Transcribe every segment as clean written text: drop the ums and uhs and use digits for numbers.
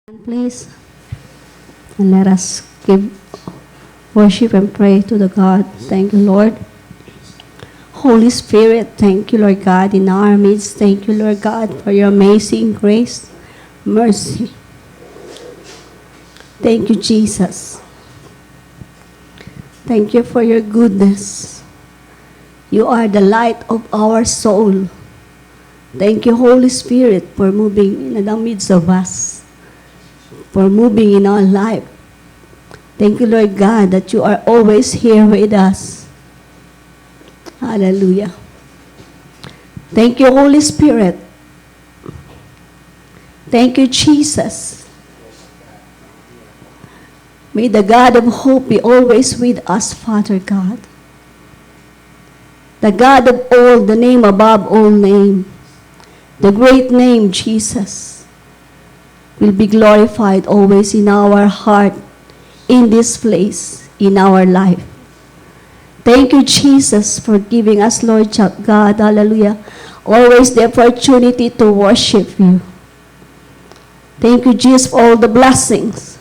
Please, and let us give worship and pray to the God. Thank you, Lord. Holy Spirit, thank you, Lord God, in our midst. Thank you, Lord God, for your amazing grace, mercy. Thank you, Jesus. Thank you for your goodness. You are the light of our soul. Thank you, Holy Spirit, for moving in the midst of us, for moving in our life. Thank you, Lord God, that you are always here with us. Hallelujah. Thank you, Holy Spirit. Thank you, Jesus. May the God of hope be always with us, Father God. The God of all, the name above all name, the great name, Jesus, will be glorified always in our heart, in this place, in our life. Thank you, Jesus, for giving us, Lord God, hallelujah, always the opportunity to worship you. Thank you, Jesus, for all the blessings.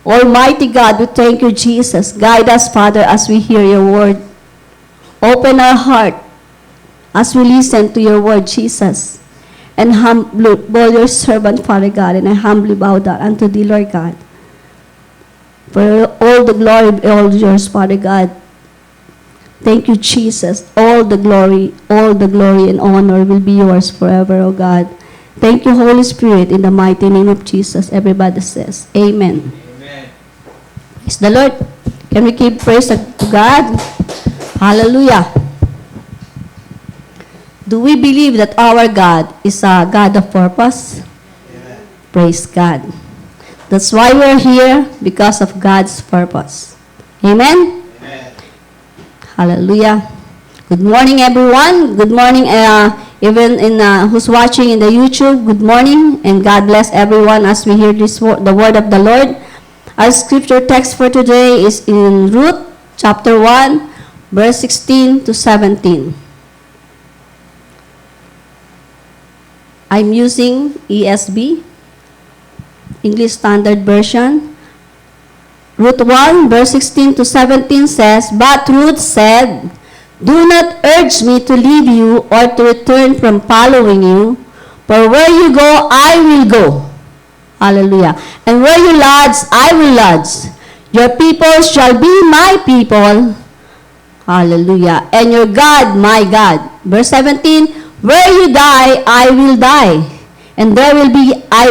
Almighty God, we thank you, Jesus. Guide us, Father, as we hear your word. Open our heart as we listen to your word, Jesus. And humble your servant, Father God, and I humbly bow down unto thee, Lord God. For all the glory, all yours, Father God. Thank you, Jesus. All the glory and honor will be yours forever, O God. Thank you, Holy Spirit, in the mighty name of Jesus. Everybody says, Amen. Amen. Praise the Lord. Can we give praise to God? Hallelujah. Do we believe that our God is a God of purpose? Amen. Praise God. That's why we're here, because of God's purpose. Amen? Amen. Hallelujah. Good morning, everyone. Good morning, even in who's watching in the YouTube. Good morning, and God bless everyone as we hear the word of the Lord. Our scripture text for today is in Ruth chapter 1, verse 16 to 17. I'm using ESV, English Standard Version. Ruth 1, verse 16 to 17 says, But Ruth said, Do not urge me to leave you or to return from following you, for where you go, I will go. Hallelujah. And where you lodge, I will lodge. Your people shall be my people. Hallelujah. And your God, my God. Verse 17, Where you die, I will die, and there will I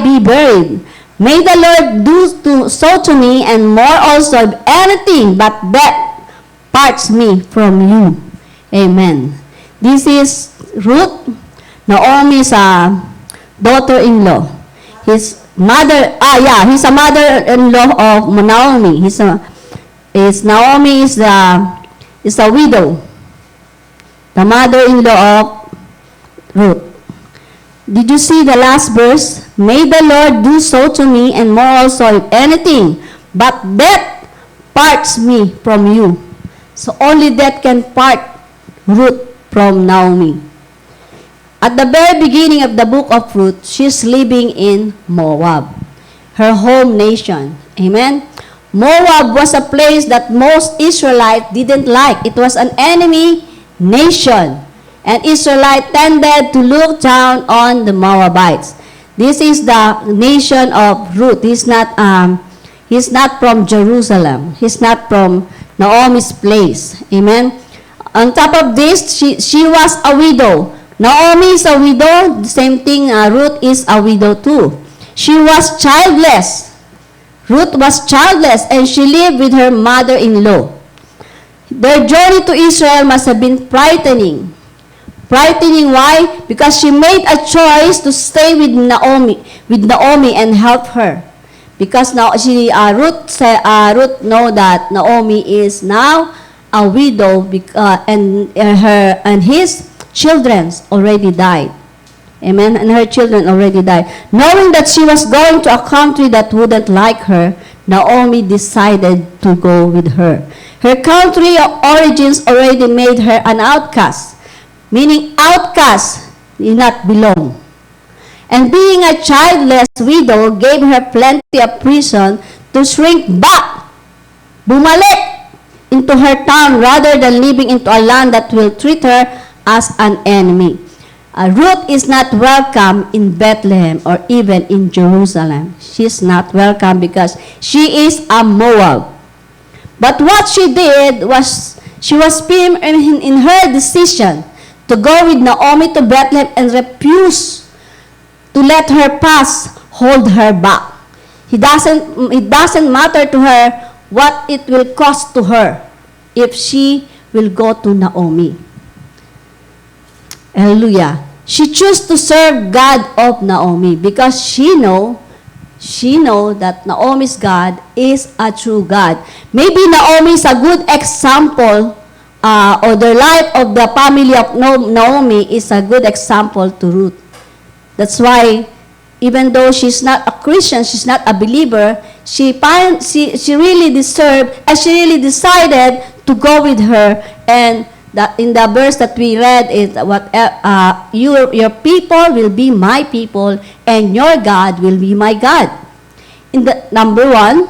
be buried. May the Lord do so to me, and more also, if anything but death parts me from you. Amen. This is Ruth, Naomi's daughter-in-law. His mother, he's a mother-in-law of Naomi. Naomi is a widow. The mother-in-law of Ruth. Did you see the last verse? May the Lord do so to me, and more also, if anything, but death parts me from you. So only death can part Ruth from Naomi. At the very beginning of the book of Ruth, she's living in Moab, her home nation. Amen? Moab was a place that most Israelites didn't like. It was an enemy nation, and Israelites tended to look down on the Moabites. This is the nation of Ruth. He's not from Jerusalem. He's not from Naomi's place. Amen. On top of this, she was a widow. Naomi is a widow. The same thing. Ruth is a widow too. She was childless. Ruth was childless, and she lived with her mother-in-law. Their journey to Israel must have been frightening. Frightening, why? Because she made a choice to stay with Naomi and help her. Because now Ruth know that Naomi is now a widow, and his children already died. Amen. And her children already died. Knowing that she was going to a country that wouldn't like her, Naomi decided to go with her. Her country of origins already made her an outcast, meaning outcast did not belong. and being a childless widow gave her plenty of reason to shrink back, bumalik into her town rather than living into a land that will treat her as an enemy. Ruth is not welcome in Bethlehem or even in Jerusalem. She's not welcome because she is a Moab. But what she did was, she was firm in her decision to go with Naomi to Bethlehem and refuse to let her past hold her back. It doesn't matter to her what it will cost to her if she will go to Naomi. Hallelujah. She chose to serve God of Naomi because she know that Naomi's God is a true God. Maybe Naomi is a good example, or the life of the family of Naomi is a good example to Ruth. That's why, even though she's not a Christian, she's not a believer, she really deserved, and she really decided to go with her. And that in the verse that we read is your people will be my people, and your God will be my God. In the number 1,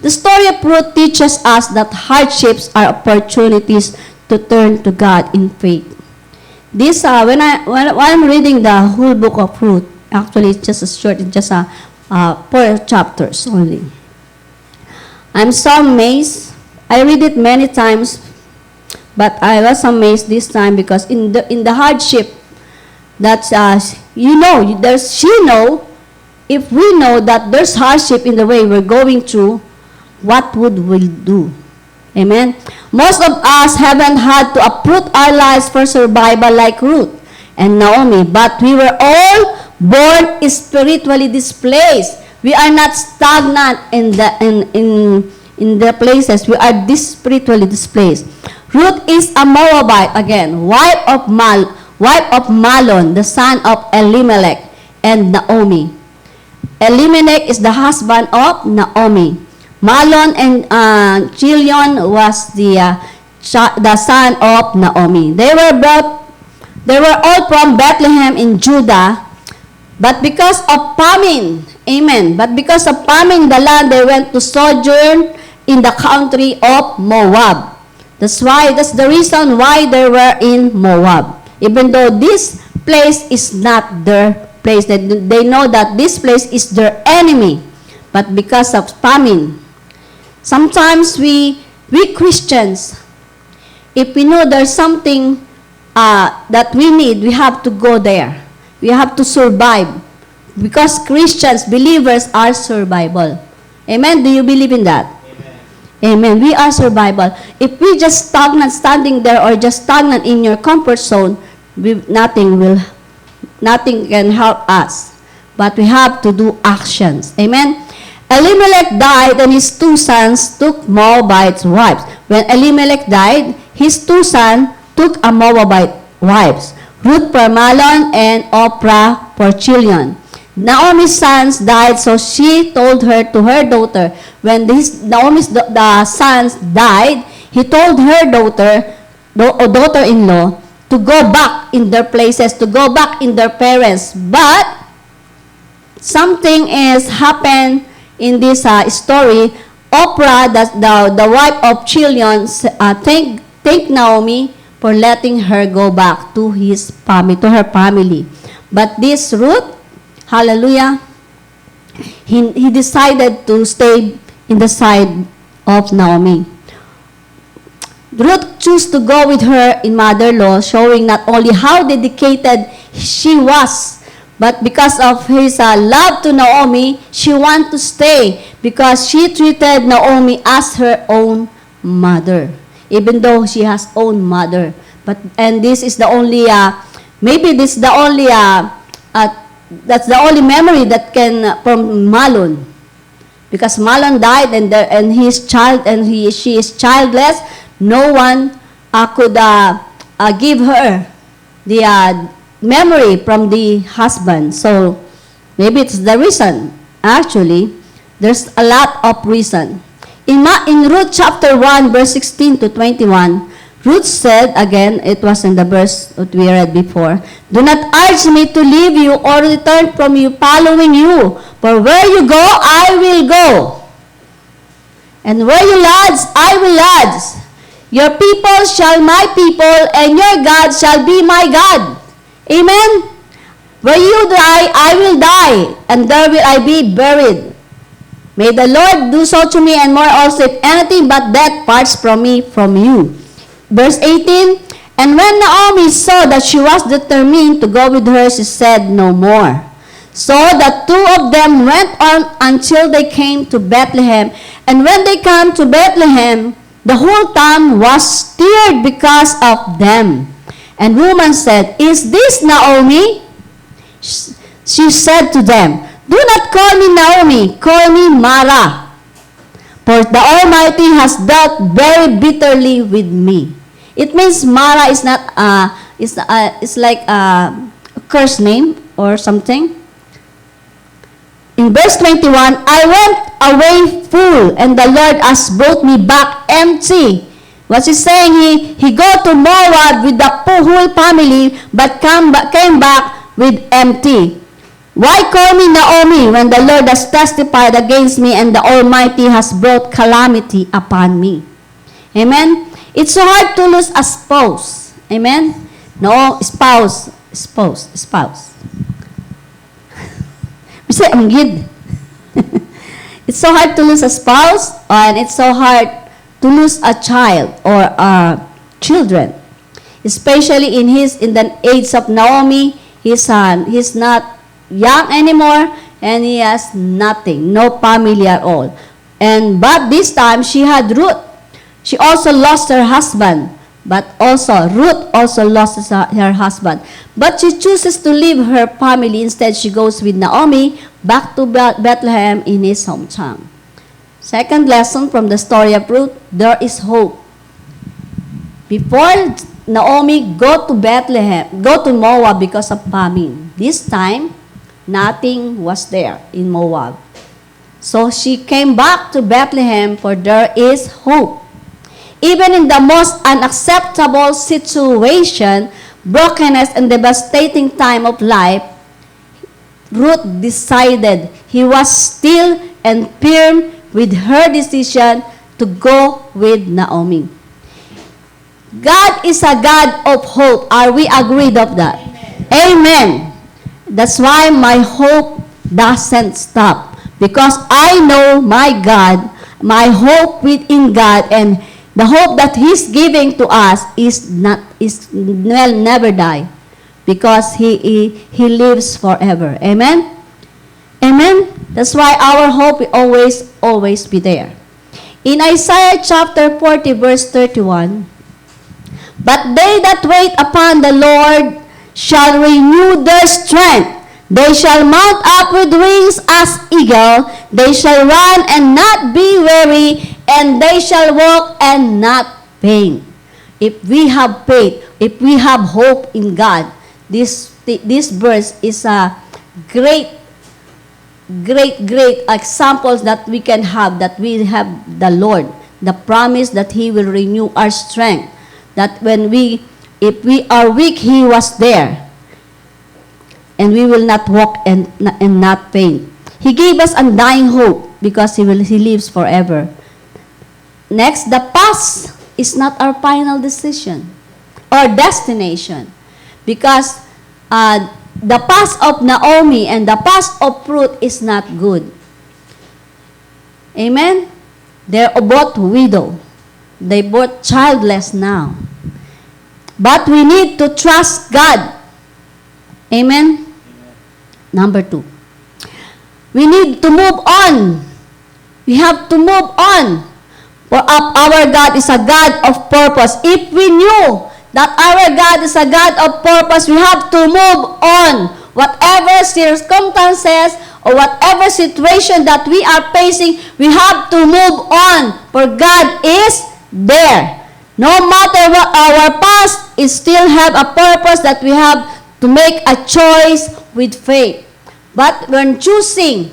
the story of Ruth teaches us that hardships are opportunities to turn to God in faith. This when I'm reading the whole book of Ruth, actually it's just a short, it's just 4 chapters only. I'm so amazed. I read it many times, but I was amazed this time because in the hardship that if we know that there's hardship in the way we're going through, what would we do? Amen. Most of us haven't had to uproot our lives for survival like Ruth and Naomi, but we were all born spiritually displaced. We are not stagnant in the places. We are spiritually displaced. Ruth is a Moabite again, wife of Mahlon, the son of Elimelech and Naomi. Elimelech is the husband of Naomi. Mahlon and Chilion was the son of Naomi. They were all from Bethlehem in Judah, but because of famine, amen. But because of famine, the land they went to sojourn in the country of Moab. That's the reason why they were in Moab. Even though this place is not their place, they know that this place is their enemy. But because of famine, sometimes we Christians, if we know there's something that we need, we have to go there. We have to survive. Because Christians, believers are survival. Amen? Do you believe in that? Amen. We are survival. If we just standing there or just stagnant in your comfort zone, nothing can help us. But we have to do actions. Amen. Elimelech died and his 2 sons took Moabite wives. When Elimelech died, his 2 sons took a Moabite wives, Ruth for Mahlon and Orpah for Chilion. Naomi's sons died, so she told her daughter. When Naomi's sons died, he told her daughter-in-law to go back in their places, to go back in their parents. But something is happened in this story. Orpah, the wife of Chilion, thanked Naomi for letting her go back to her family. But this Ruth, hallelujah, he decided to stay in the side of Naomi. Ruth chose to go with her in mother-in-law, showing not only how dedicated she was, but because of his love to Naomi, she wanted to stay because she treated Naomi as her own mother, even though she has own mother. And this is the only, that's the only memory that can from Mahlon, because Mahlon died and she is childless. No one could give her the memory from the husband. So maybe it's the reason. Actually, there's a lot of reason. In Ruth chapter 1, verse 16 to 21, Ruth said, again, it was in the verse that we read before, "Do not urge me to leave you or return from you, following you. For where you go, I will go. And where you lodge, I will lodge. Your people shall my people, and your God shall be my God." Amen? "Where you die, I will die, and there will I be buried. May the Lord do so to me, and more also, if anything but death parts from me, from you." Verse 18, "And when Naomi saw that she was determined to go with her, she said no more. So the two of them went on until they came to Bethlehem. And when they came to Bethlehem, the whole town was stirred because of them. And woman said, 'Is this Naomi?' She said to them, 'Do not call me Naomi, call me Mara. For the Almighty has dealt very bitterly with me.'" It means Mara is not it's like a curse name or something. In verse 21, "I went away full, and the Lord has brought me back empty." What's he saying? He go to Moab with the whole family, but came back with empty. "Why call me Naomi when the Lord has testified against me, and the Almighty has brought calamity upon me?" Amen? It's so hard to lose a spouse. Amen? No, spouse. We say, "I'm good." It's so hard to lose a spouse, and it's so hard to lose a child or children. Especially in the age of Naomi, his son, he's not young anymore, and he has nothing, no family at all. But this time, she had Ruth. She also lost her husband, but also Ruth also lost her husband. But she chooses to leave her family. Instead, she goes with Naomi back to Bethlehem in his hometown. Second lesson from the story of Ruth, there is hope. Before Naomi go to Moab because of famine. This time, nothing was there in Moab. So she came back to Bethlehem, for there is hope. Even in the most unacceptable situation, brokenness, and devastating time of life, Ruth decided he was still and firm with her decision to go with Naomi. God is a God of hope. Are we agreed of that? Amen. That's why my hope doesn't stop. Because I know my God, my hope within God, and the hope that He's giving to us will never die, because He lives forever. Amen? Amen? That's why our hope will always be there. In Isaiah chapter 40, verse 31, "But they that wait upon the Lord shall renew their strength. They shall mount up with wings as eagle. They shall run and not be weary, and they shall walk and not faint." If we have faith, if we have hope in God, this verse is a great examples that we can have, that we have the Lord, the promise that He will renew our strength, that if we are weak, He was there, and we will not walk and not faint. He gave us undying hope because He lives forever. Next, the past is not our final decision or destination, because the past of Naomi and the past of Ruth is not good. Amen? They're both widow. They both childless now. But we need to trust God. Amen? Number 2. We need to move on. We have to move on. For our God is a God of purpose. If we knew that our God is a God of purpose, we have to move on. Whatever circumstances or whatever situation that we are facing, we have to move on. For God is there. No matter what our past, it still have a purpose that we have to make a choice with faith. But when choosing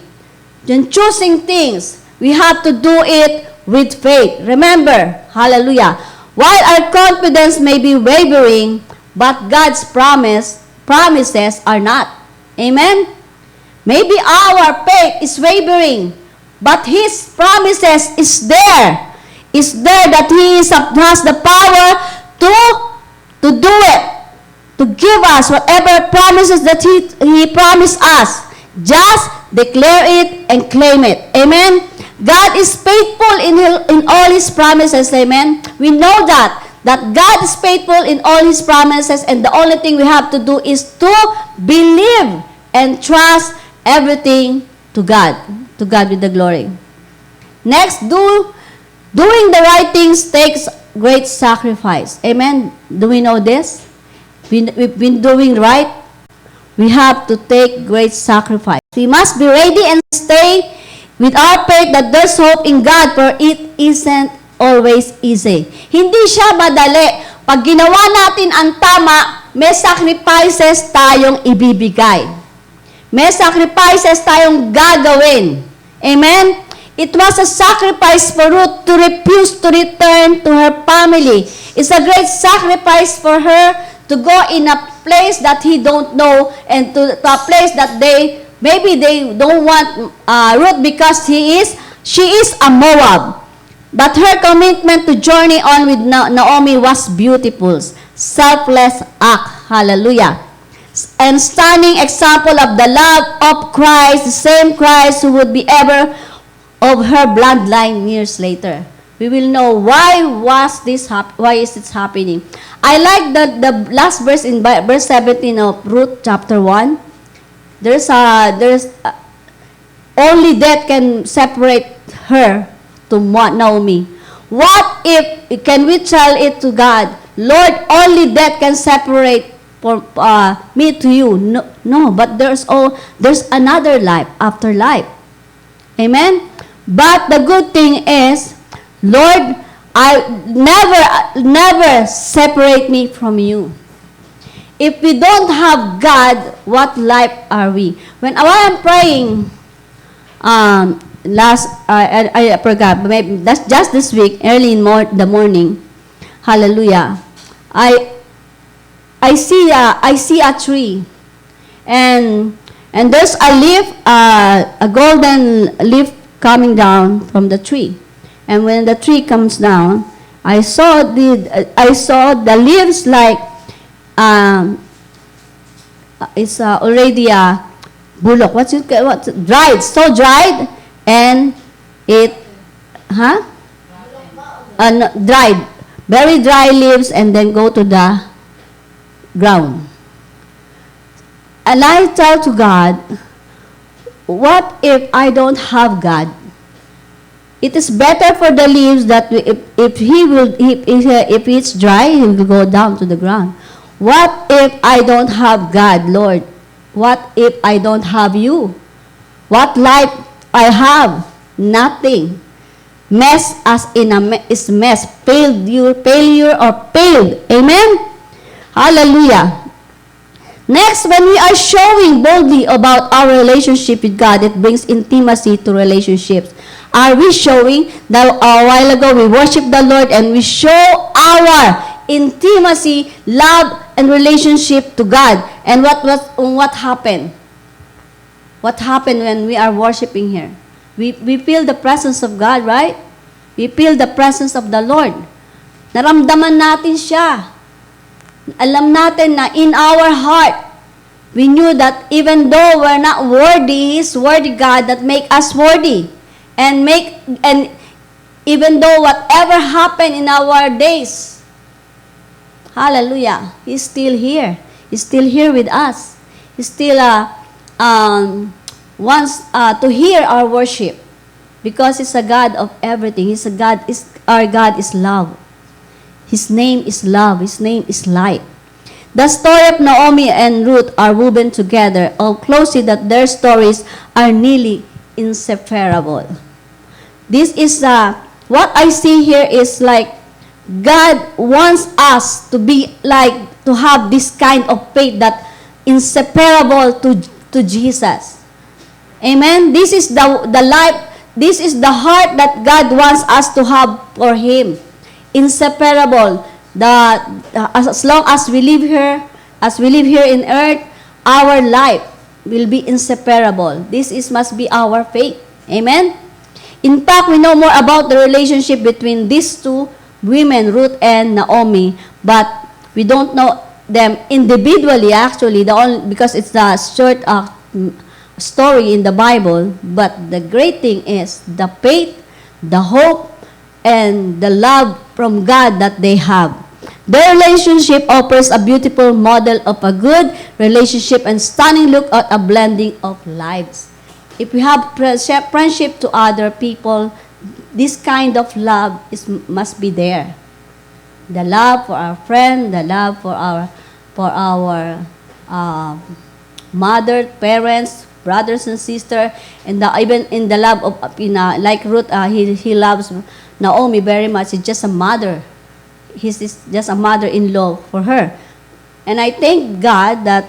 things, we have to do it with faith. Remember, hallelujah, While our confidence may be wavering, but God's promises are not. Amen? Maybe our faith is wavering, but His promises is there. Is there that He has the power to do it, to give us whatever promises that He promised us. Just declare it and claim it. Amen? God is faithful in all His promises. Amen? We know that God is faithful in all His promises, and the only thing we have to do is to believe and trust everything to God. To God with the glory. Next, doing the right things takes great sacrifice. Amen? Do we know this? We've been doing right. We have to take great sacrifice. We must be ready and stay with our faith that there's hope in God, for it isn't always easy. Hindi siya madali. Pag ginawa natin ang tama, may sacrifices tayong ibibigay. May sacrifices tayong gagawin. Amen? It was a sacrifice for Ruth to refuse to return to her family. It's a great sacrifice for her to go in a place that he don't know, and to a place that maybe they don't want Ruth because she is a Moab. But her commitment to journey on with Naomi was beautiful. Selfless act. Hallelujah. And stunning example of the love of Christ, the same Christ who would be ever of her bloodline years later. We will know why is this happening. I like the last verse in verse 17 of Ruth chapter 1. There's only death can separate her to Naomi. What if, can we tell it to God, Lord, only death can separate me to you? No, but there's another life after life. Amen? But the good thing is, Lord, I never separate me from you. If we don't have God, what life are we? When I am praying, I forgot, maybe that's just this week, early in the morning, hallelujah, I see a tree, and there's a leaf, a golden leaf coming down from the tree. And when the tree comes down, I saw the leaves like it's already a bullock. What's dried? So dried, and it dried, very dry leaves, and then go to the ground. And I tell to God, what if I don't have God? It is better for the leaves that if it's dry, it will go down to the ground. What if I don't have God, Lord? What if I don't have you? What life I have? Nothing. Mess as in is mess. Failure or failed. Amen? Hallelujah. Next, when we are showing boldly about our relationship with God, it brings intimacy to relationships. Are we showing that a while ago we worship the Lord and we show our intimacy, love, and relationship to God? And what happened? What happened when we are worshiping here? We feel the presence of God, right? We feel the presence of the Lord. Naramdaman natin siya. Alam natin na in our heart, we knew that even though we're not worthy, He's worthy God that make us worthy. And even though whatever happened in our days, hallelujah, He's still here. He's still here with us. He still wants to hear our worship, because He's a God of everything. Our God is love. His name is love. His name is light. The story of Naomi and Ruth are woven together so closely that their stories are nearly inseparable. This is what I see here is like God wants us to be like, to have this kind of faith that inseparable to Jesus. Amen? This is the life, this is the heart that God wants us to have for Him. inseparable. As long as we live here in earth, our life will be inseparable. Must be our faith. Amen? In fact, we know more about the relationship between these two women, Ruth and Naomi, but we don't know them individually, actually, because it's a short story in the Bible. But the great thing is the faith, the hope, and the love from God that they have. Their relationship offers a beautiful model of a good relationship and stunning look at a blending of lives. If we have friendship to other people, this kind of love must be there. The love for our friend, the love for our mother, parents, brothers and sisters, and even in the love of like Ruth, he loves Naomi very much. He's just a mother. He's just a mother-in-law for her, and I thank God that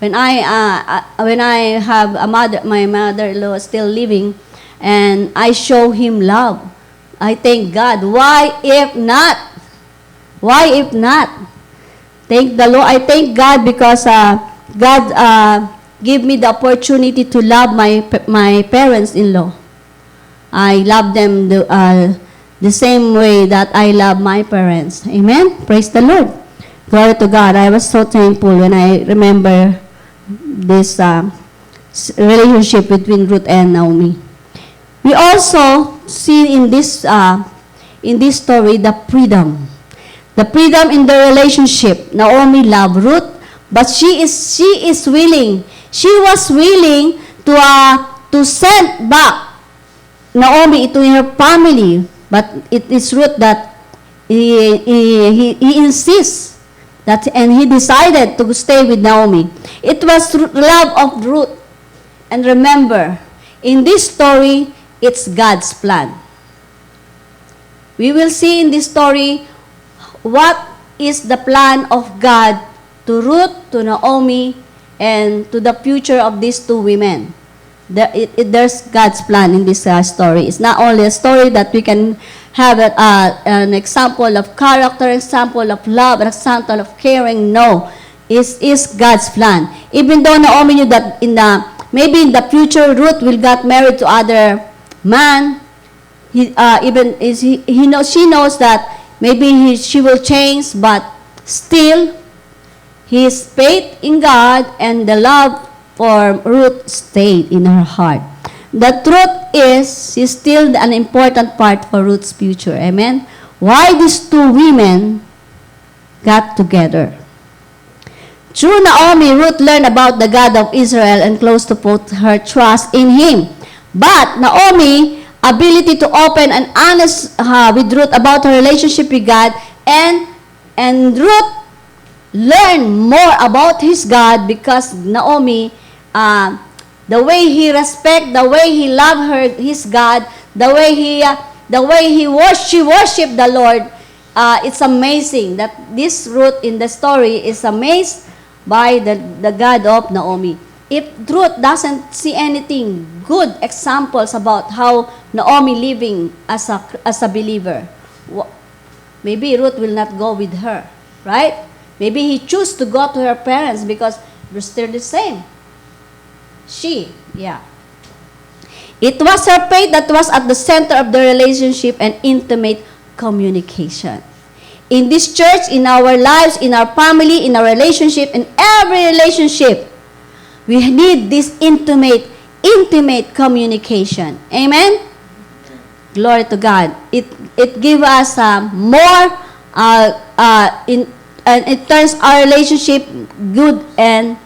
when I have my mother-in-law still living, and I show him love, I thank God. Why if not? Why if not? Thank the Lord. I thank God because God gave me the opportunity to love my parents-in-law. I love them the same way that I love my parents. Amen? Praise the Lord. Glory to God. I was so thankful when I remember this relationship between Ruth and Naomi. We also see in this story the freedom. The freedom in the relationship. Naomi loved Ruth, but she is willing. She was willing to send back Naomi into her family, but it is Ruth that he insists that, and he decided to stay with Naomi. It was love of Ruth. And remember, in this story, it's God's plan. We will see in this story what is the plan of God to Ruth, to Naomi, and to the future of these two women. There's God's plan in this story. It's not only a story that we can have an example of character, example of love, an example of caring. No, it is God's plan. Even though Naomi knew that maybe in the future Ruth will get married to other man, she knows that maybe she will change, but still his faith in God and the love for Ruth stayed in her heart. The truth is, she's still an important part for Ruth's future. Amen? Why these two women got together? Through Naomi, Ruth learned about the God of Israel and close to put her trust in Him. But Naomi's ability to open and honest with Ruth about her relationship with God, and Ruth learned more about his God because Naomi, the way he respect, the way he loved his God, the way she worshiped the Lord. It's amazing that this Ruth in the story is amazed by the God of Naomi. If Ruth doesn't see anything good examples about how Naomi living as a believer, maybe Ruth will not go with her, right? Maybe he choose to go to her parents because they're still the same. It was her faith that was at the center of the relationship and intimate communication. In this church, in our lives, in our family, in our relationship, in every relationship, we need this intimate communication. Amen? Glory to God. It gives us more, and it turns our relationship good and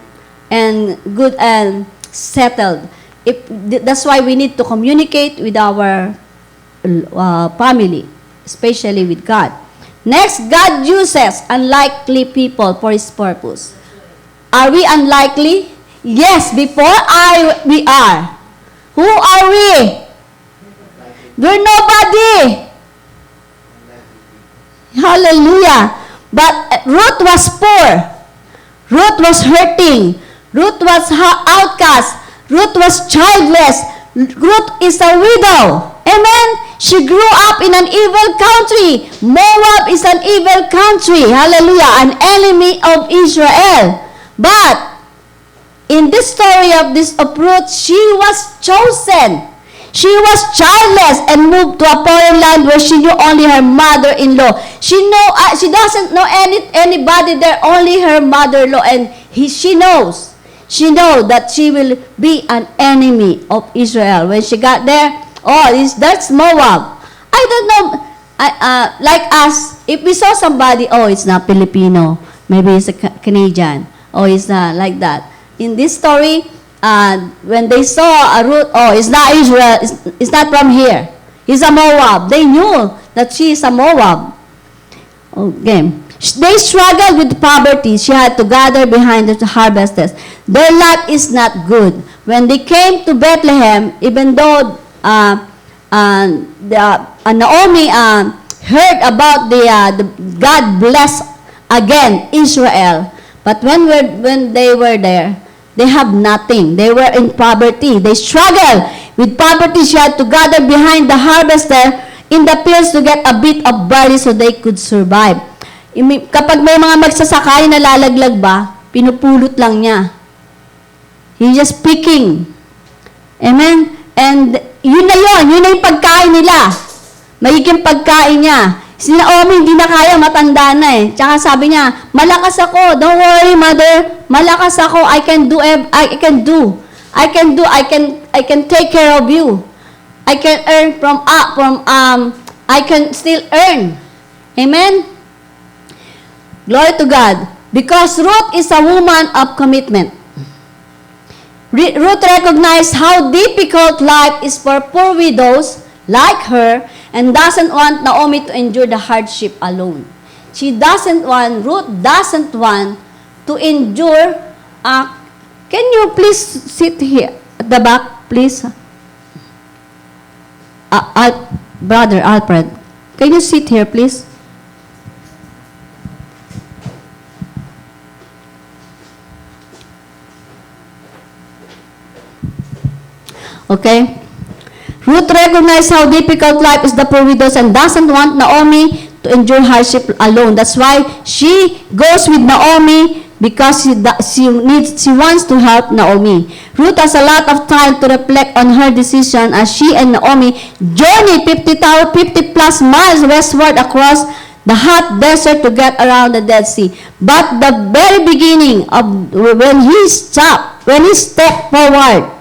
settled. That's why we need to communicate with our family, especially with God. Next, God uses unlikely people for His purpose. Are we unlikely? Yes, before we are. Who are we? We're nobody. Hallelujah. But Ruth was poor. Ruth was hurting. Ruth was outcast. Ruth was childless. Ruth is a widow. Amen? she grew up in an evil country. Moab is an evil country. Hallelujah. An enemy of Israel. But in this story of Ruth, she was chosen. She was childless and moved to a foreign land where she knew only her mother-in-law. She doesn't know anybody there, only her mother-in-law, and she knows that she will be an enemy of Israel. When she got there, that's Moab. I don't know, like us, if we saw somebody, it's not Filipino, maybe it's a Canadian, it's not like that. In this story, when they saw Ruth, it's not Israel, it's not from here. He's a Moab. They knew that she is a Moab. Okay. They struggled with poverty. She had to gather behind the harvesters. Their lot is not good. When they came to Bethlehem, even though Naomi heard about the God bless again Israel, but when they were there, they have nothing. They were in poverty. They struggled with poverty. She had to gather behind the harvester in the fields to get a bit of barley so they could survive. Kapag may mga magsasakay na lalaglag ba, pinupulot lang niya. He's just picking. Amen? And yun na yung pagkain nila. Magiging pagkain niya. Si Naomi hindi na kaya, matanda na eh. Tsaka sabi niya, malakas ako. Don't worry, mother. Malakas ako. I can take care of you. I can earn I can still earn. Amen? Glory to God. Because Ruth is a woman of commitment. Ruth recognized how difficult life is for poor widows like her, and doesn't want Naomi to endure the hardship alone. Ruth doesn't want to endure. Can you please sit here at the back, please? Brother Alfred, can you sit here, please? Okay? Ruth recognized how difficult life is for widows and doesn't want Naomi to endure hardship alone. That's why she goes with Naomi because she wants to help Naomi. Ruth has a lot of time to reflect on her decision as she and Naomi journey 50 plus miles westward across the hot desert to get around the Dead Sea. But the very beginning of when he stepped forward,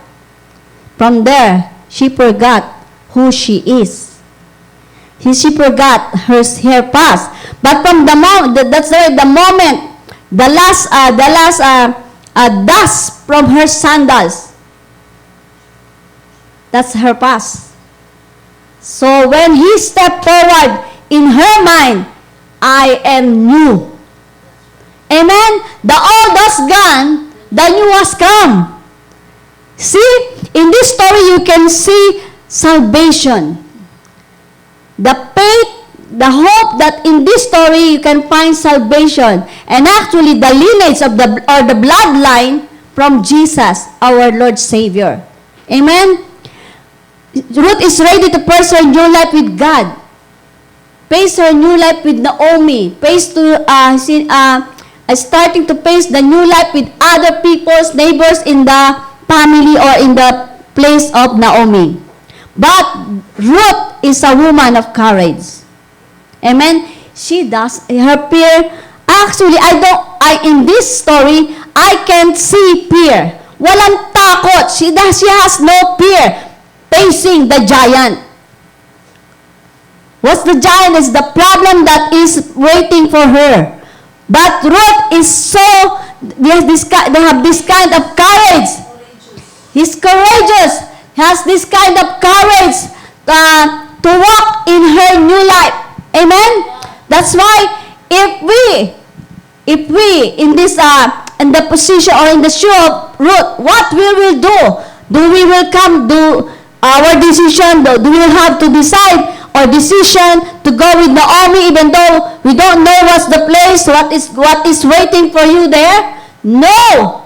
from there, she forgot who she is. She forgot her past. But from the moment, the last dust from her sandals, that's her past. So when he stepped forward, in her mind, I am new. Amen? The old has gone, the new has come. See, in this story you can see salvation. The faith, the hope that in this story you can find salvation. And actually the lineage of the bloodline from Jesus, our Lord Savior. Amen? Ruth is ready to face her new life with God. Face her new life with Naomi. Starting to face the new life with other people's neighbors in the family or in the place of Naomi. But Ruth is a woman of courage. Amen? She does her fear. Actually, in this story, I can't see fear. Walang takot. She has no fear facing the giant. What's the giant? Is the problem that is waiting for her. But Ruth is they have this kind of courage. He's courageous. Has this kind of courage to walk in her new life. Amen? That's why if we in this in the position or in the shoe of Ruth, what we will do? We will come to our decision? Do we have to decide or decision to go with Naomi even though we don't know what's the place, what is waiting for you there? No.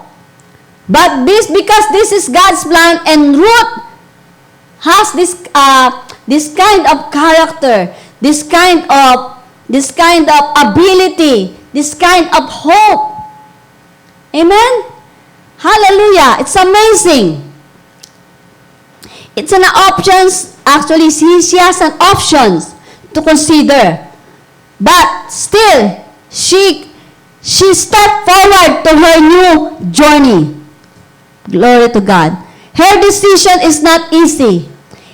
But because this is God's plan, and Ruth has this this kind of character, this kind of ability, this kind of hope. Amen? Hallelujah. It's amazing. It's an options. Actually, she has an options to consider. But still, she stepped forward to her new journey. Glory to God. Her decision is not easy.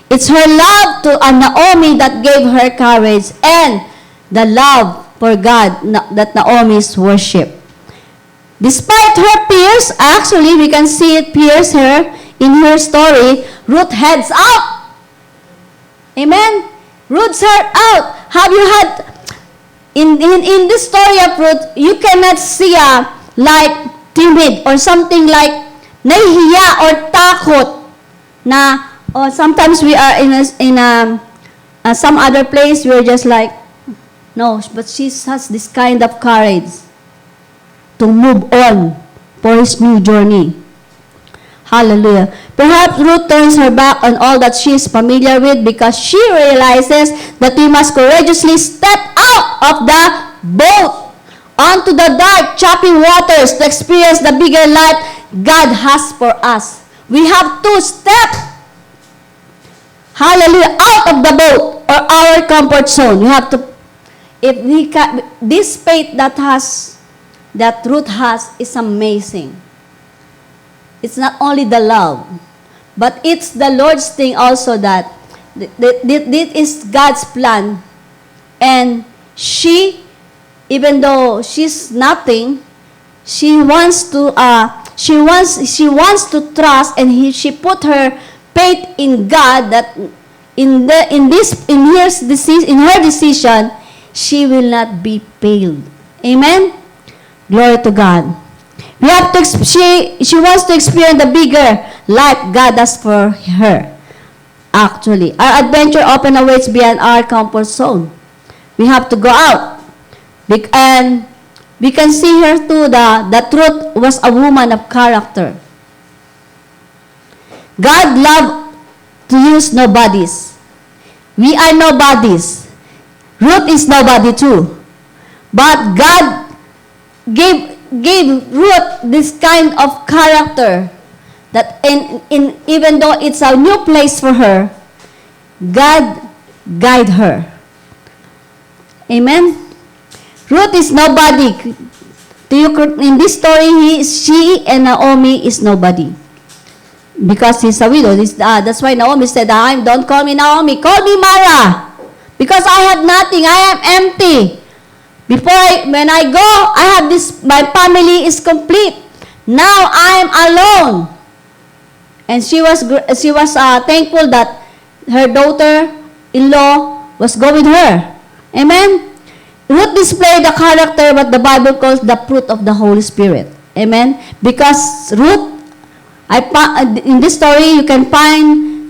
It's her love to Naomi that gave her courage and the love for God that Naomi's worship. Despite her peers, actually we can see it peers her in her story, Ruth heads out. Amen? Ruth heads out. Have you had, in this story of Ruth, you cannot see like timid or something like nahihiya or takot na, or sometimes we are in some other place, we're just like, no, but she has this kind of courage to move on for his new journey. Hallelujah. Perhaps Ruth turns her back on all that she is familiar with because she realizes that we must courageously step out of the boat onto the dark, choppy waters to experience the bigger life God has for us. We have to step, hallelujah, out of the boat or our comfort zone. We have to, if we can, this faith that Ruth has is amazing. It's not only the love, but it's the Lord's thing also that this is God's plan. And she, even though she's nothing, she wants to trust, and she put her faith in God that in her decision, she will not be failed. Amen. Glory to God. We have to. She wants to experience the bigger life God has for her. Actually, our adventure often awaits beyond our comfort zone. We have to go out, and we can see here too that Ruth was a woman of character. God loved to use nobodies. We are nobodies. Ruth is nobody too, but God gave Ruth this kind of character that even though it's a new place for her, God guide her. Amen. Ruth is nobody. In this story, she and Naomi is nobody because he's a widow. That's why Naomi said, "Don't call me Naomi, call me Mara, because I have nothing. I am empty. When I go, I have this. My family is complete. Now I am alone." And she was thankful that her daughter-in-law was go with her. Amen. Ruth displayed the character what the Bible calls the fruit of the Holy Spirit. Amen. Because Ruth, in this story, you can find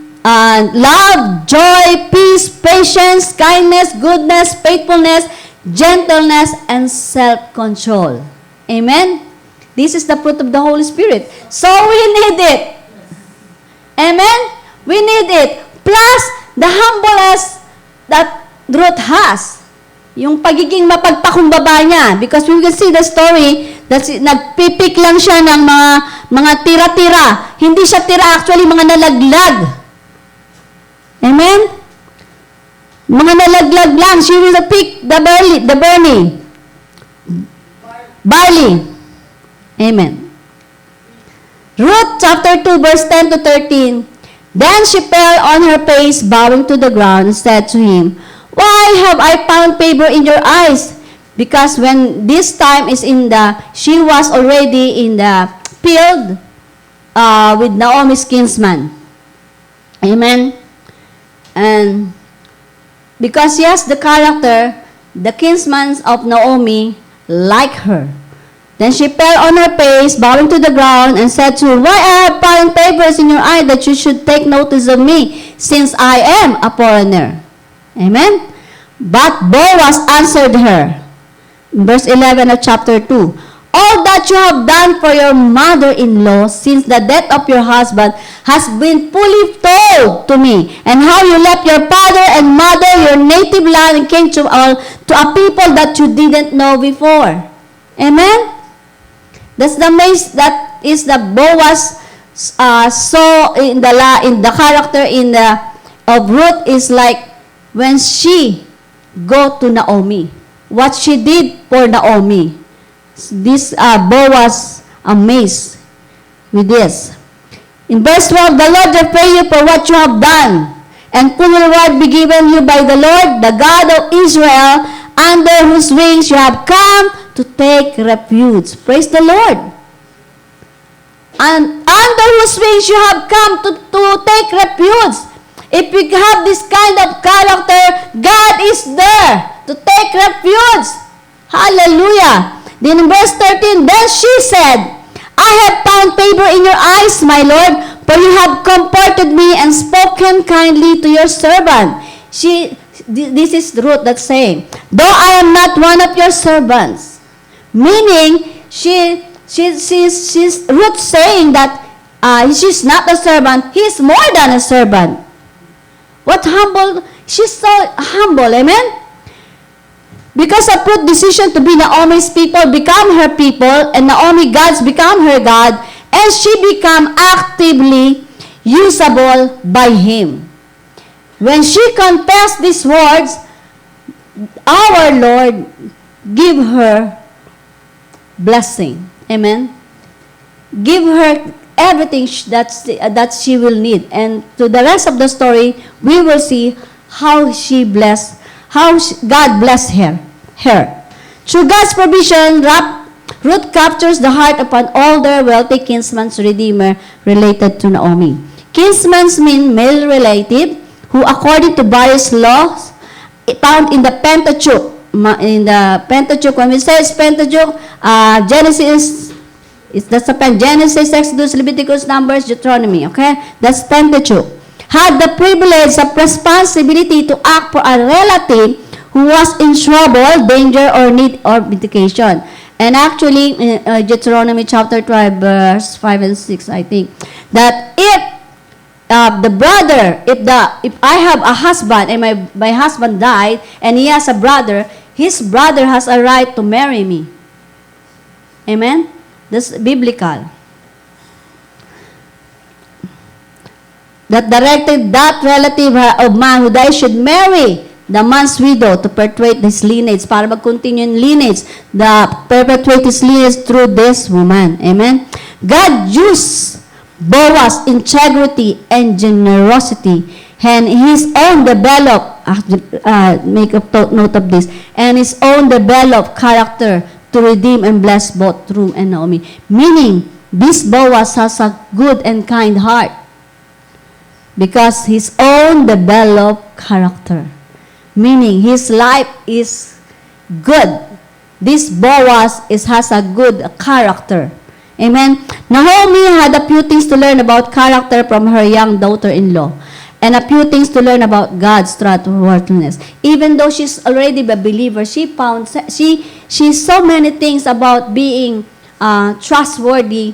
love, joy, peace, patience, kindness, goodness, faithfulness, gentleness, and self-control. Amen? This is the fruit of the Holy Spirit. So we need it. Amen? We need it. Plus, the humbleness that Ruth has. Yung pagiging mapagpakumbaba niya. Because we can see the story that nagpipik lang siya ng mga tira-tira. Hindi siya tira, actually, mga nalaglag. Amen? Mga nalaglag lang. She will pick the barley. Amen. Ruth chapter 2 verse 10 to 13. Then she fell on her face, bowing to the ground, and said to him, "Why have I found favor in your eyes?" Because when this time she was already in the field with Naomi's kinsman. Amen. And because she has the character, the kinsmen of Naomi like her. Then she fell on her face, bowing to the ground, and said to her, "Why I have found favors in your eye that you should take notice of me, since I am a foreigner?" Amen? But Boaz answered her, in verse 11 of chapter 2, all that you have done for your mother-in-law since the death of your husband has been fully told to me, and how you left your father and mother, your native land, and came to a people that you didn't know before. Amen? That is the Boaz saw in the character of Ruth is like when she go to Naomi. What she did for Naomi. This Boaz amazed with this. In verse 12, the Lord repay you for what you have done, and full reward be given you by the Lord, the God of Israel, under whose wings you have come to take refuge. Praise the Lord. And under whose wings you have come to take refuge. If we have this kind of character, God is there to take refuge. Hallelujah. Then in verse 13, then she said, I have found favor in your eyes, my Lord, for you have comforted me and spoken kindly to your servant. This is Ruth that's saying, though I am not one of your servants. Meaning, she's Ruth saying that she's not a servant, he's more than a servant. What humble, she's so humble, amen? Because of Ruth's decision to be Naomi's people, become her people, and Naomi God's become her God, and she become actively usable by him. When she confessed these words, our Lord give her blessing. Amen? Give her everything that she will need. And to the rest of the story, we will see how God blessed her. Through God's provision, Ruth captures the heart of an older, wealthy kinsman's redeemer related to Naomi. Kinsmans mean male relative who, according to various laws found in the Pentateuch. In the Pentateuch, when we say Pentateuch, Genesis, Genesis, Exodus, Leviticus, Numbers, Deuteronomy, okay? That's Pentateuch. Had the privilege of responsibility to act for a relative who was in trouble, danger, or need or vindication. And actually, in Deuteronomy chapter 12, verse 5 and 6, I think, that if I have a husband and my husband died and he has a brother, his brother has a right to marry me. Amen? That's biblical. That directed that relative of man who died should marry the man's widow to perpetuate his lineage, para mag-continue yung lineage, perpetuate his lineage through this woman. Amen? God used Boaz's integrity and generosity, and his own developed, make a note of this, and his own developed character to redeem and bless both Ruth and Naomi. Meaning, this Boaz has a good and kind heart because his own developed character. Meaning, his life is good. This Boaz has a good character. Amen? Naomi had a few things to learn about character from her young daughter-in-law, and a few things to learn about God's trustworthiness. Even though she's already a believer, she saw many things about being trustworthy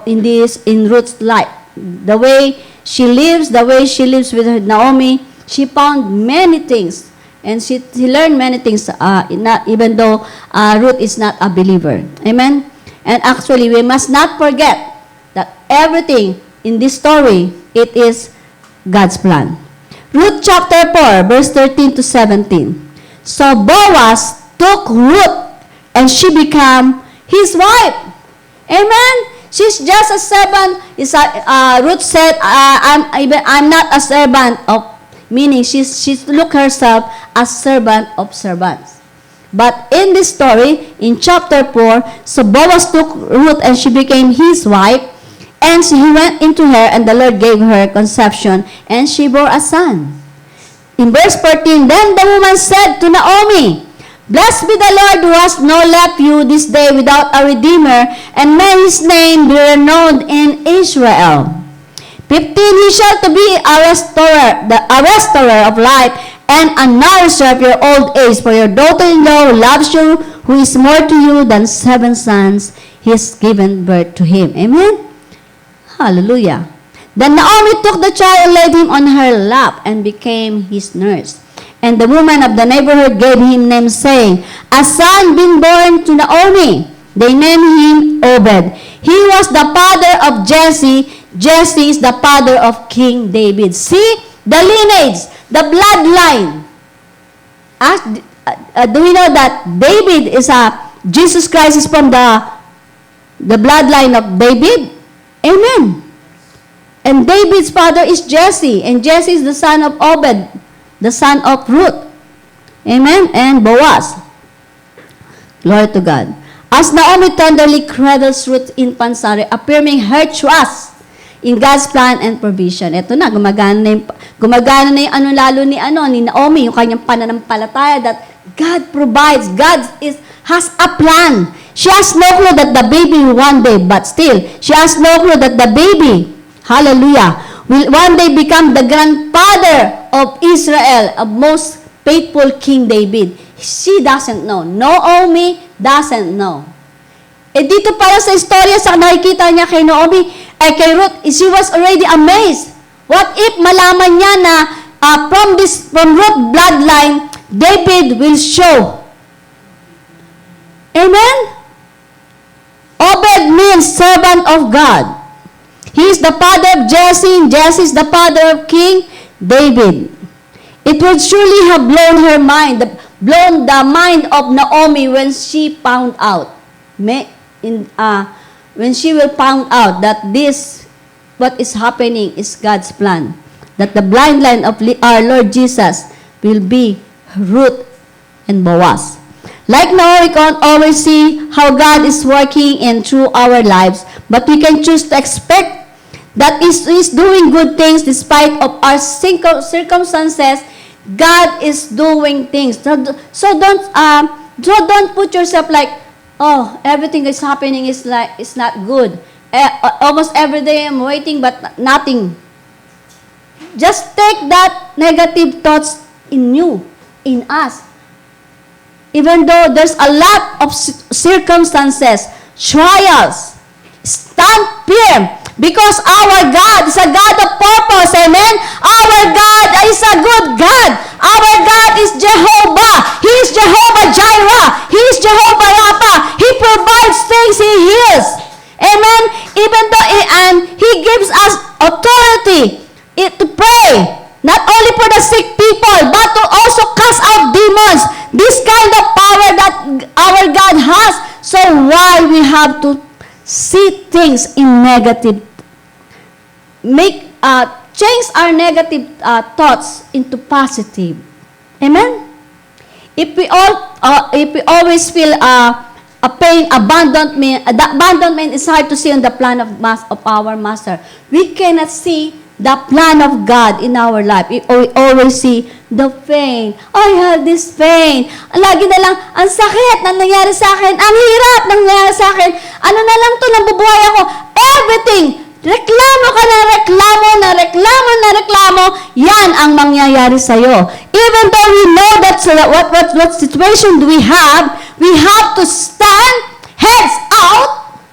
in Ruth's life. The way she lives with her Naomi, she found many things. And she learned many things, even though Ruth is not a believer. Amen? And actually, we must not forget that everything in this story, it is God's plan. Ruth chapter 4, verse 13 to 17. So Boaz took Ruth, and she became his wife. Amen? She's just a servant. Ruth said, I'm not a servant of, meaning she looked herself as servant of servants. But in this story, in chapter 4, so Boaz took Ruth and she became his wife, and he went into her, and the Lord gave her conception, and she bore a son. In verse 14, then the woman said to Naomi, blessed be the Lord who has not left you this day without a redeemer, and may his name be renowned in Israel. 15, he shall to be a restorer of life, and a nourisher of your old age, for your daughter-in-law who loves you, who is more to you than 7 sons, he has given birth to him. Amen? Hallelujah. Then Naomi took the child, laid him on her lap, and became his nurse. And the woman of the neighborhood gave him names, saying, a son been born to Naomi. They named him Obed. He was the father of Jesse. Jesse is the father of King David. See, the lineage, the bloodline. Do we know that David is Jesus Christ is from the bloodline of David? Amen. And David's father is Jesse, and Jesse is the son of Obed, the son of Ruth. Amen? And Boaz. Glory to God. As Naomi tenderly cradles Ruth's infant son, affirming her trust in God's plan and provision. Ito na, gumagana na yung lalo ni Naomi, yung kanyang pananampalataya that God provides, has a plan. She has no clue that the baby will one day, but still, she has no clue that the baby, hallelujah, will one day become the grandfather of Israel, of most faithful King David. She doesn't know. Naomi doesn't know. Dito pala sa istorya, sa nakikita niya kay Naomi, kay Ruth, she was already amazed. What if malaman niya na from Ruth bloodline, David will show. Amen? Obed means servant of God. He is the father of Jesse, and Jesse is the father of King David. It would surely have blown her mind, blown the mind of Naomi when she found out. When she will found out that what is happening is God's plan. That the blind line of our Lord Jesus will be Ruth and Boaz. Like now, we can't always see how God is working in through our lives, but we can choose to expect that He's doing good things despite of our circumstances. God is doing things. So don't put yourself like, oh, everything is happening is not good. Almost every day I'm waiting, but nothing. Just take that negative thoughts in you, in us. Even though there's a lot of circumstances, trials, stand firm because our God is a God of purpose. Amen? Our God is a good God. Our God is Jehovah. He is Jehovah Jireh. He is Jehovah Rapha. He provides things. He heals. Amen? Even though He gives us authority to pray. Not only for the sick people, but to also cast out demons. This kind of power that our God has. So why we have to see things in negative? Change our negative thoughts into positive. Amen? If we always feel a pain, abandonment is hard to see in the plan of our Master. We cannot see the plan of God in our life. We always see the pain. I have this pain. Lagi na lang, ang sakit na nangyari sa akin. Ang hirap na nangyari sa akin. Ano na lang to, nabubuhay ako. Everything. Reklamo ka na reklamo. Yan ang mangyayari sa'yo. Even though we know that what situation do we have to stand heads out,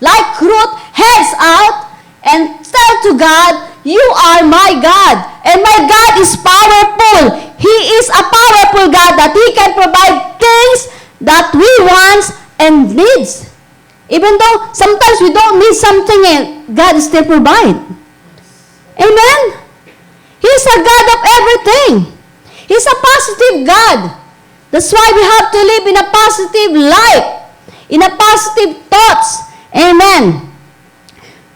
like Ruth, heads out, and tell to God, you are my God. And my God is powerful. He is a powerful God that He can provide things that we want and needs. Even though sometimes we don't need something, God still provide. Amen? He's a God of everything. He's a positive God. That's why we have to live in a positive life, in a positive thoughts. Amen.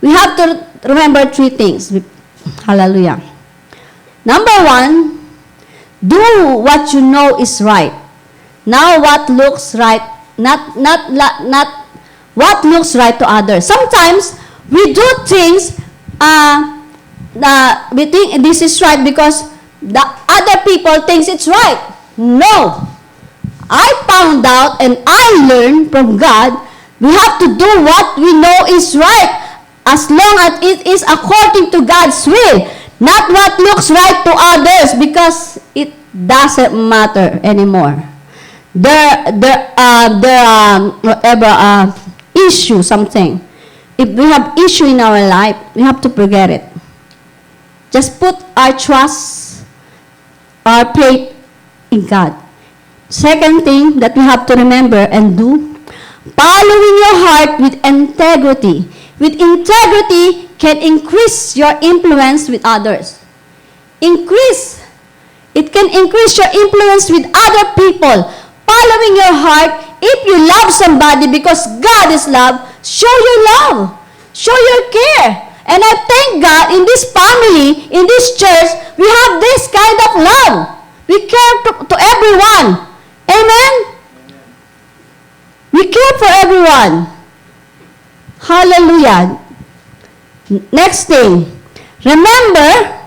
We have to remember 3 things. Hallelujah. Number 1, do what you know is right. Now what looks right, not what looks right to others. Sometimes we do things we think this is right because the other people thinks it's right. No. I found out and I learned from God, we have to do what we know is right. As long as it is according to God's will, not what looks right to others, because it doesn't matter anymore. whatever issue, something. If we have issue in our life, we have to forget it. Just put our trust, our faith in God. Second thing that we have to remember and do, following your heart with integrity. With integrity can increase your influence with others. It can increase your influence with other people. Following your heart, if you love somebody because God is love, show your love. Show your care. And I thank God in this family, in this church, we have this kind of love. We care to everyone. Amen? We care for everyone. Hallelujah. Next thing, remember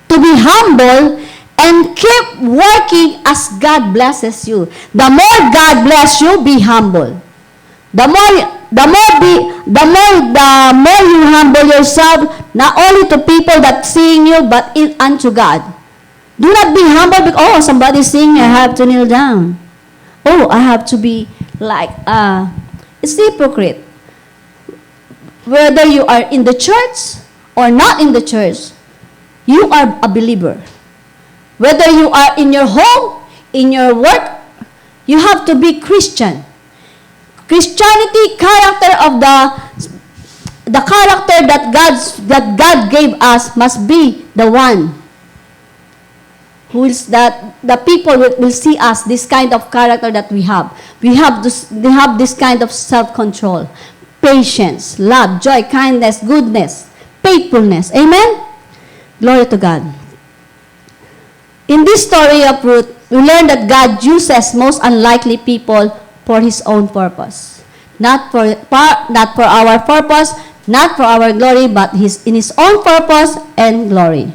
to be humble and keep working as God blesses you. The more God bless you, be humble. The more you humble yourself, not only to people that seeing you, but unto God. Do not be humble because, somebody seeing me, I have to kneel down. I have to be like, it's hypocrite. Whether you are in the church or not in the church, you are a believer. Whether you are in your home, in your work, you have to be Christian. Christianity, character of the character that God gave us must be the one who is that the people will see us, this kind of character that we have. They have this kind of self-control, patience, love, joy, kindness, goodness, faithfulness. Amen? Glory to God. In this story of Ruth, we learn that God uses most unlikely people for His own purpose. Not for our purpose, not for our glory, but in His own purpose and glory.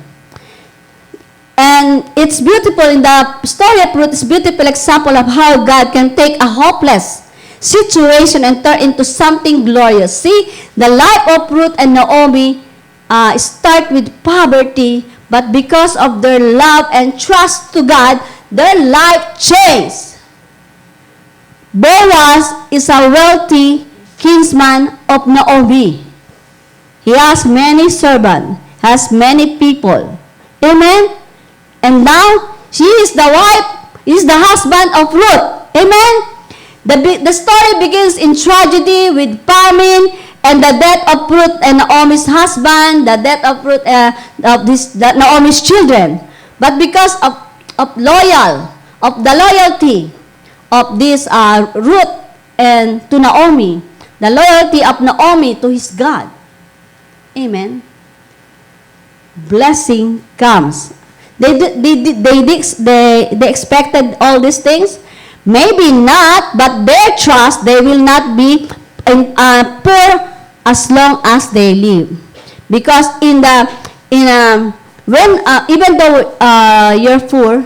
And it's beautiful in the story of Ruth, it's a beautiful example of how God can take a hopeless situation and turn into something glorious. See, the life of Ruth and Naomi start with poverty, but because of their love and trust to God, their life changed. Boaz is a wealthy kinsman of Naomi. He has many servants, has many people. Amen? And now, she is the wife, is the husband of Ruth. Amen? The story begins in tragedy with famine and the death of Ruth and Naomi's husband, the death of Ruth, Naomi's children. But because of the loyalty of this Ruth and to Naomi, the loyalty of Naomi to his God. Amen. Blessing comes. They expected all these things. Maybe not, but their trust, they will not be poor as long as they live. Because even though you're poor,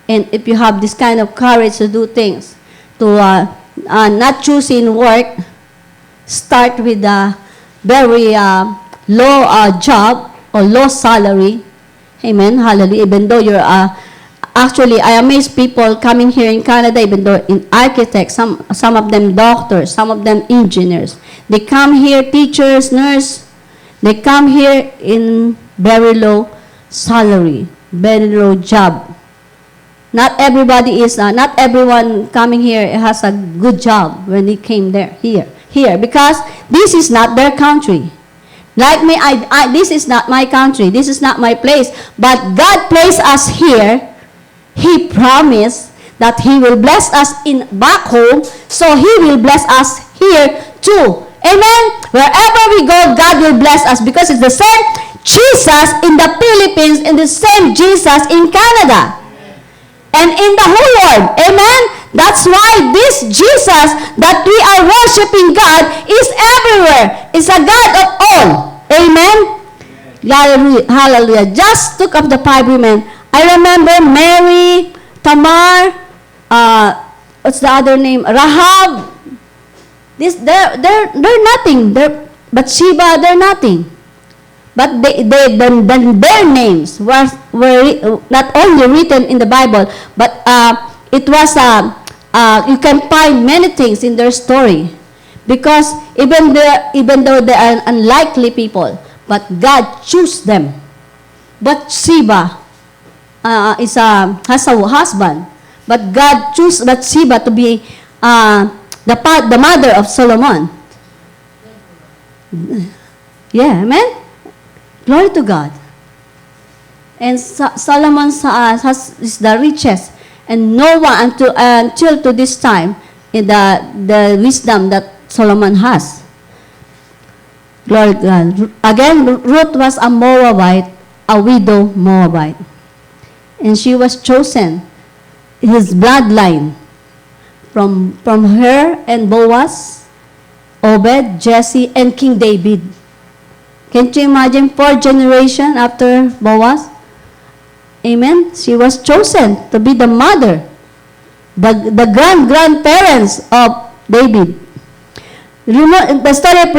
and if you have this kind of courage to do things, to not choosing work, start with a very low job or low salary. Amen. Hallelujah. Even though you're actually, I amaze people coming here in Canada, even though in architects, some of them doctors, some of them engineers. They come here, teachers, nurse. They come here in very low salary, very low job. Not everyone coming here has a good job when they came here, because this is not their country. Like me, this is not my country. This is not my place. But God placed us here. He promised that He will bless us back home, so He will bless us here too. Amen? Wherever we go, God will bless us because it's the same Jesus in the Philippines and the same Jesus in Canada. And in the whole world. Amen? That's why this Jesus that we are worshiping God is everywhere. It's a God of all. Amen? Hallelujah. Just took up the 5 women. I remember Mary, Tamar, what's the other name? Rahab. They're nothing. But Sheba, they're nothing. But their names were not only written in the Bible, but it was you can find many things in their story, because even though they are unlikely people, but God chose them. But Sheba has a husband, but God chose Bathsheba to be the mother of Solomon. Yeah, amen? Glory to God. And Solomon is the richest, and no one until to this time in the wisdom that Solomon has. Glory to God. Again, Ruth was a Moabite, a widow Moabite. And she was chosen, his bloodline, from her and Boaz, Obed, Jesse, and King David. Can't you imagine 4 generations after Boaz? Amen? She was chosen to be the mother, the grandparents of David. The story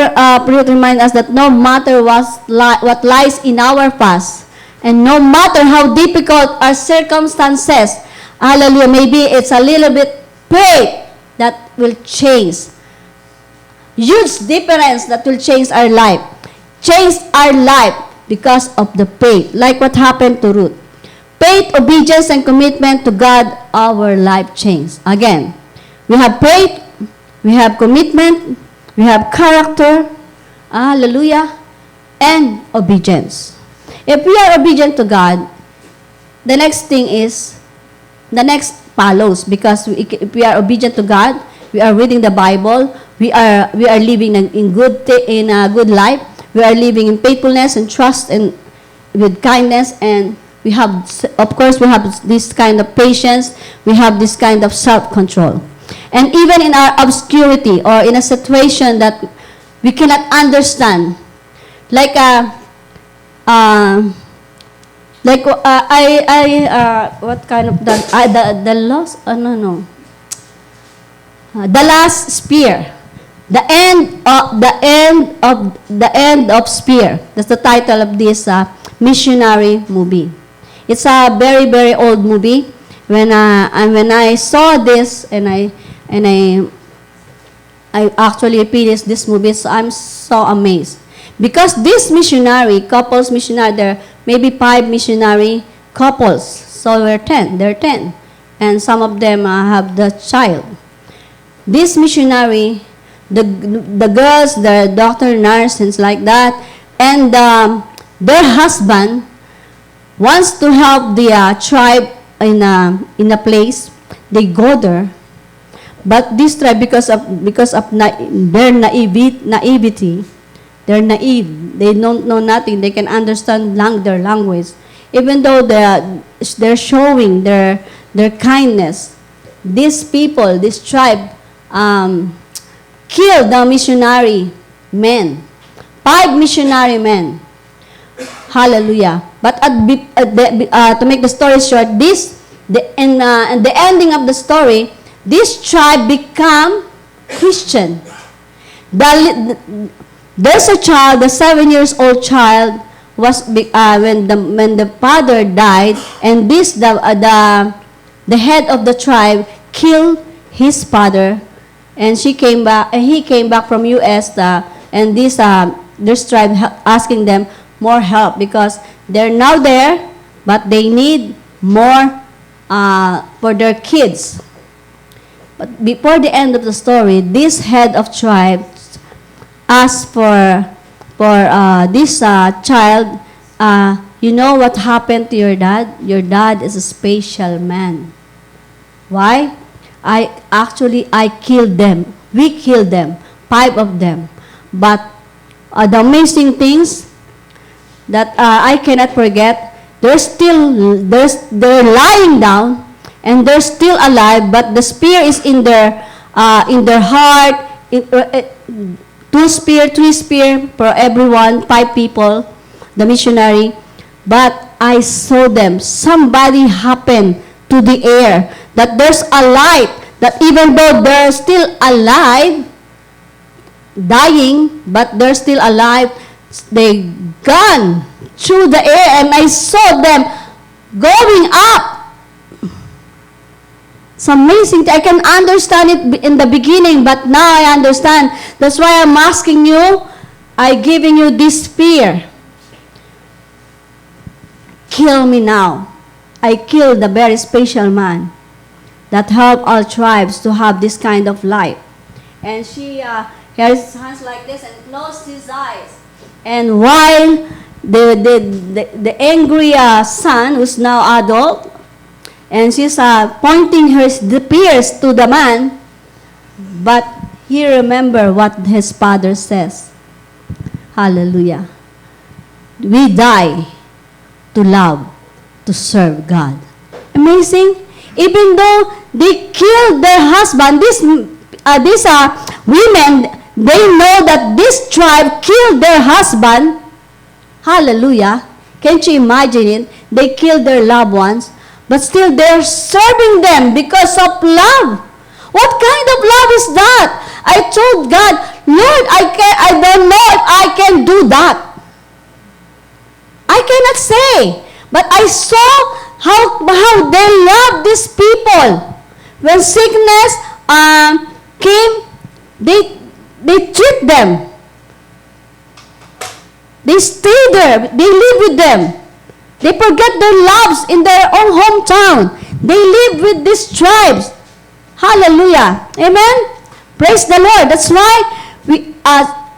reminds us that no matter what lies in our past, and no matter how difficult our circumstances, hallelujah, maybe it's a little bit faith that will change. Huge difference that will change our life. Change our life because of the faith, like what happened to Ruth. Faith, obedience, and commitment to God, our life changed. Again, we have faith, we have commitment, we have character, hallelujah, and obedience. If we are obedient to God, the next follows, because if we are obedient to God, we are reading the Bible, we are living in a good life, we are living in faithfulness and trust and with kindness, and we have, of course, we have this kind of patience, we have this kind of self-control. And even in our obscurity or in a situation that we cannot understand, like what kind of the loss? The last spear, the end of spear. That's the title of this missionary movie. It's a very, very old movie. When I saw this and I actually finished this movie, so I'm so amazed. Because this couples missionary, there may be 5 missionary couples. So they're 10. And some of them have the child. This missionary, the girls, the doctor, nurse, things like that, and their husband wants to help the tribe in a place. They go there, but this tribe, because of their naivety, they're naive. They don't know nothing. They can understand their language, even though they're showing their kindness. These people, this tribe, killed the missionary men, 5 missionary men. Hallelujah. But to make the story short, the ending of the story, this tribe become Christian. There's a child, the 7-year-old child, was when the father died, and the head of the tribe killed his father, and he came back from U.S. And this tribe asking them more help, because they're now there, but they need more for their kids. But before the end of the story, this head of tribe asked for this child. You know what happened to your dad? Your dad is a special man. Why? I killed them. We killed them, 5 of them. But the amazing things that I cannot forget, they're lying down, and they're still alive, but the spear is in their heart. 2 spear, 3 spear for everyone, 5 people, the missionary. But I saw them. Somebody happened to the air, that there's a light, that even though they're still alive, dying, but they're still alive, they gone through the air, and I saw them going up. It's amazing. I can understand it in the beginning, but now I understand. That's why I'm asking you, I'm giving you this fear. Kill me now. I killed the very special man that helped all tribes to have this kind of life. And she had his hands like this and closed his eyes. And while the angry son, who's now adult, and she's pointing her spears to the man, but he remembered what his father says. Hallelujah. We die to love, to serve God. Amazing. Even though they killed their husband, these women, they know that this tribe killed their husband. Hallelujah. Can't you imagine it? They killed their loved ones, but still they're serving them because of love. What kind of love is that? I told God, Lord, I don't know if I can do that. I cannot say. But I saw how they love these people. When sickness came, they treat them. They stay there. They live with them. They forget their lives in their own hometown. They live with these tribes. Hallelujah. Amen? Praise the Lord. That's why we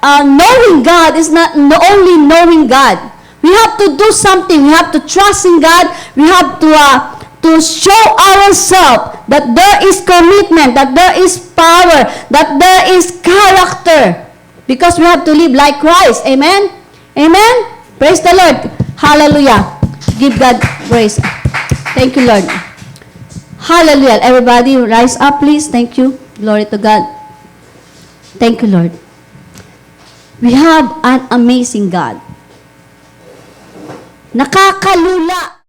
knowing God is not only knowing God. We have to do something. We have to trust in God. We have to show ourselves that there is commitment, that there is power, that there is character. Because we have to live like Christ. Amen? Amen? Praise the Lord. Hallelujah. Give God praise. Thank you, Lord. Hallelujah. Everybody rise up, please. Thank you. Glory to God. Thank you, Lord. We have an amazing God. Nakakalula